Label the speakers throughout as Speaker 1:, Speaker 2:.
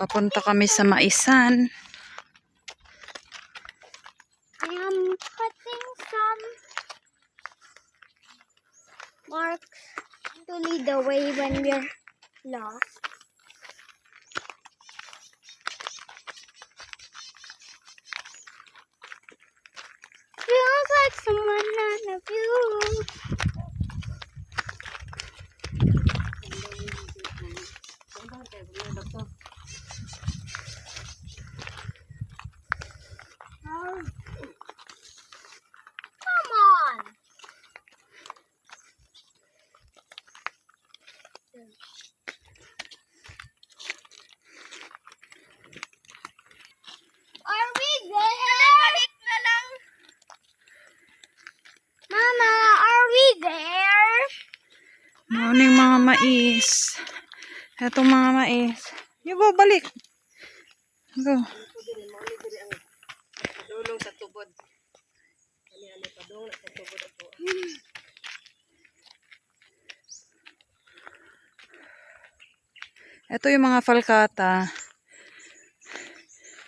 Speaker 1: Papunta kami sa Maisan.
Speaker 2: I am cutting some marks to lead the way when we're lost. Feels like someone on a view. Come on. Are we there? Mama, are we there?
Speaker 1: Morning mga mais. Etong mga mais. You go, balik. Go.
Speaker 3: Padulong sa tubod. Kani padulong sa tubod ato.
Speaker 1: Ito yung mga falcata.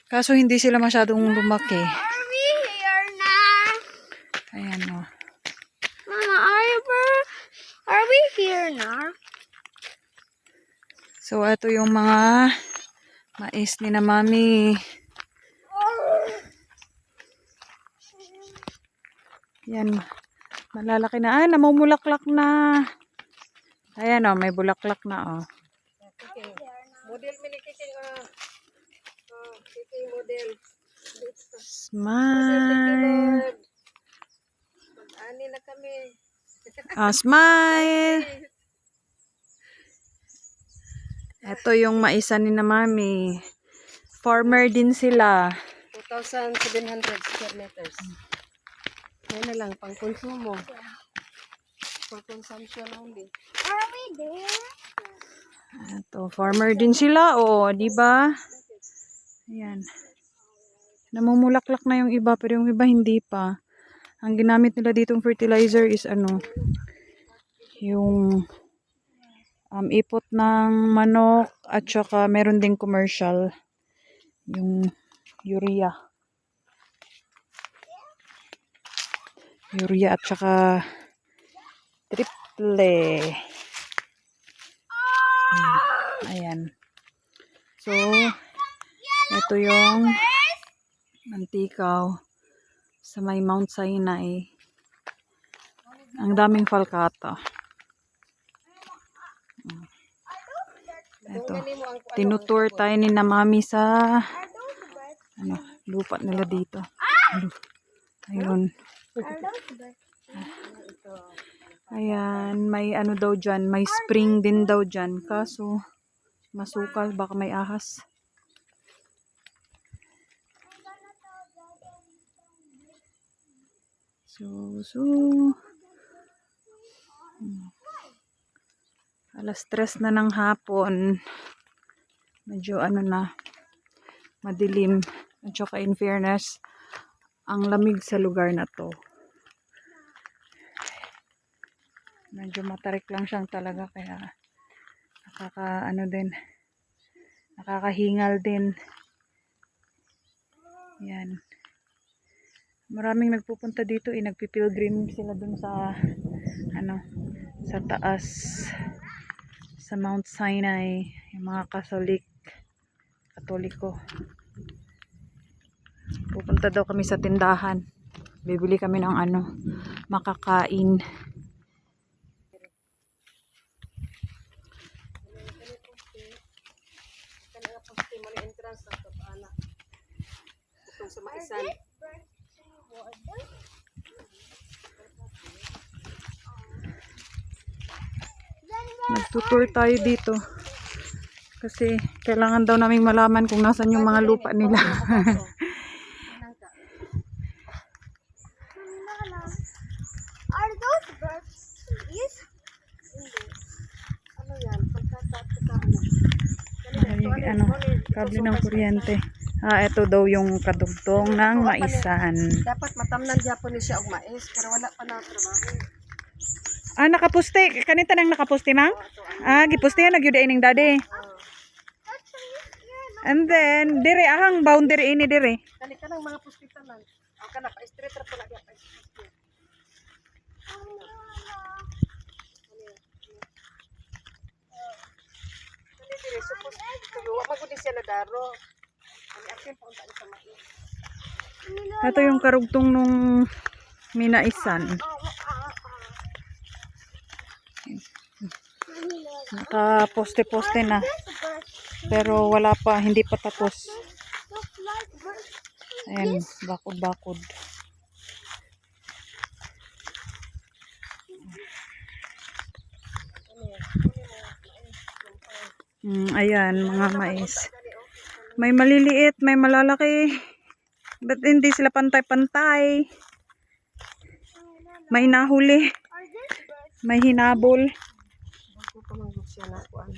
Speaker 1: Kaso hindi sila masyadong lumaki.
Speaker 2: Are we here na?
Speaker 1: Ayan o.
Speaker 2: Mama, are we here na?
Speaker 1: So, ito yung mga mais ni na mami. Yan. Malalaki na. Ah, namumulaklak na. Ayan o, may bulaklak na o.
Speaker 3: Model mini kiking kiking model.
Speaker 1: Smile.
Speaker 3: Mag-ani na kami.
Speaker 1: Ah, smile. Ito yung maisan ni na mami. Farmer din sila.
Speaker 3: 2,700 square meters. Yan na lang, pang konsumo. For consumption only.
Speaker 2: Are we there?
Speaker 1: Ito, farmer din sila. O, di ba? Ayan. Namumulaklak na yung iba, pero yung iba hindi pa. Ang ginamit nila ditong fertilizer is ano, yung ipot ng manok at saka meron ding commercial, yung urea. Urea at saka triple. Ayan. So, ito yung mantikaw sa may Mount Sinai. Ang daming falcata. Ito. Tinutour tayo ni na mami sa ano, lupa nila dito. Ayun. Ayan, may ano daw dyan, may spring din daw dyan. Kaso, masukal, baka may ahas. Alas 3 na ng hapon. Medyo ano na, madilim. At saka in fairness, ang lamig sa lugar na to. Medyo matarik lang siyang talaga, kaya nakakahingal din. Yan. Maraming nagpupunta dito, nagpipilgrim sila dun sa sa taas sa Mount Sinai, yung mga Katoliko. Pupunta daw kami sa tindahan. Bibili kami ng makakain.
Speaker 3: Sa Maisan.
Speaker 1: Nagtutour tayo dito. Kasi kailangan daw naming malaman kung nasan yung mga lupa nila.
Speaker 2: Are those birds trees?
Speaker 3: Ano yan?
Speaker 1: Kable ng kuryente. Ito daw yung kadugtong ng Maisan.
Speaker 3: Dapat matamnan Japon ni siya og mais, pero wala pa na trabaho.
Speaker 1: Nakapuste. Kanita nang nakapuste, ma'am? Gipuste yan. Nagyuda ining dade. And then, dire, ahang boundary ini dire.
Speaker 3: Kani ka ng mga puspitan lang. Ang kana pa straight ra pala gyapon. Kani dire supos tuwa magud siya na daro. Kani akin pa unta ni sa mais.
Speaker 1: Ito yung karugtong nung minaisan. Naka-poste-poste na. Pero wala pa, hindi pa tapos. Ayan, bakod-bakod. Ayan, mga mais. May maliliit, may malalaki. Ba't hindi sila pantay-pantay? May nahuli. May hinabol.
Speaker 3: Ako pa manggod siya na kuan.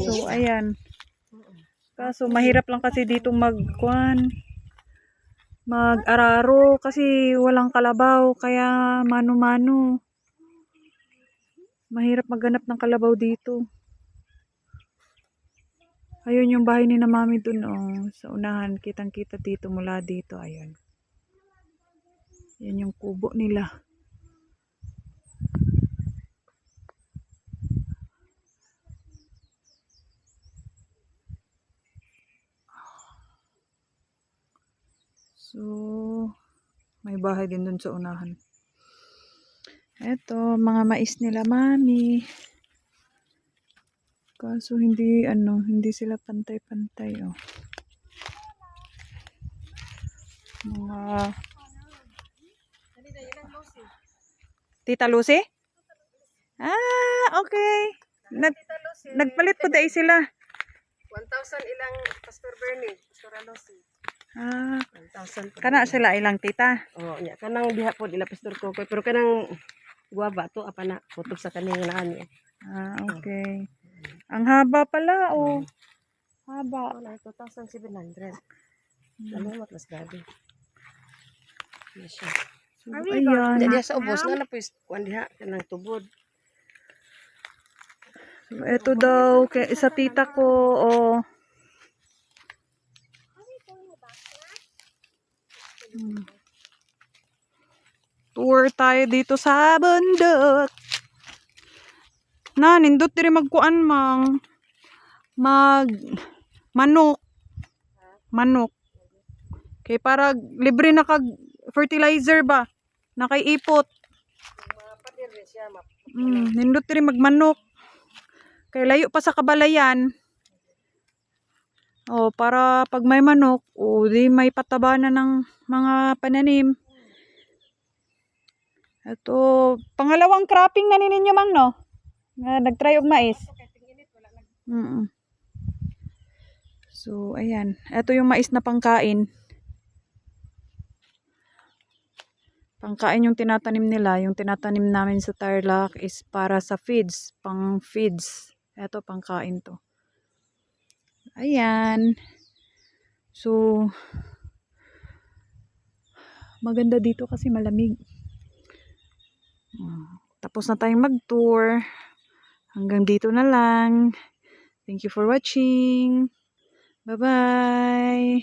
Speaker 1: So, ayan. Kaso, mahirap lang kasi dito mag-araro kasi walang kalabaw. Kaya, mano-mano. Mahirap maghanap ng kalabaw dito. Ayun yung bahay ni na mami dun, oh. Sa unahan, kitang-kita dito mula dito. Ayun. Yan yung kubo nila. So, may bahay din dun sa unahan. Eto, mga mais nila mami. Kaso hindi sila pantay-pantay, oh. Mga Tita Lucy? Ah, okay. Nagpalit po dahil sila.
Speaker 3: 1,000 ilang Pastor Bernie, Pastor Alosi.
Speaker 1: Ah,
Speaker 3: 1,000 po.
Speaker 1: kana sila ilang tita.
Speaker 3: Oh, nya kanang diha po ila Pastor Kokoy, pero kanang guwaba to apa na kutob sa kaning naan eh.
Speaker 1: Ah, okay. Ang haba pala, oh. Haba.
Speaker 3: Wala 2,700. Salamat mas gabi. Masya.
Speaker 1: So, ayan.
Speaker 3: Diha sa ubos nga na po kuan diha kanang tubod.
Speaker 1: So, eto daw, sa tita ko, oh. Tour tayo dito sa bundok. Na, nindot diri magkuan manok. Manok. Kay para libre na kag fertilizer ba? Na kay ipot.
Speaker 3: Mapadir rin siya
Speaker 1: Nindot diri magmanok. Kay layo pa sa kabalayan. Oh, para pag may manok, di may pataba na ng mga pananim. Ito, pangalawang cropping na ninyo mang, no? Nag-try og mais. So, ayan. Ito yung mais na pangkain. Pangkain yung tinatanim nila. Yung tinatanim namin sa Tarlac is para sa feeds. Pang feeds. Ito, pangkain to. Ayan. So, maganda dito kasi malamig. Tapos na tayong mag-tour. Hanggang dito na lang. Thank you for watching. Bye-bye.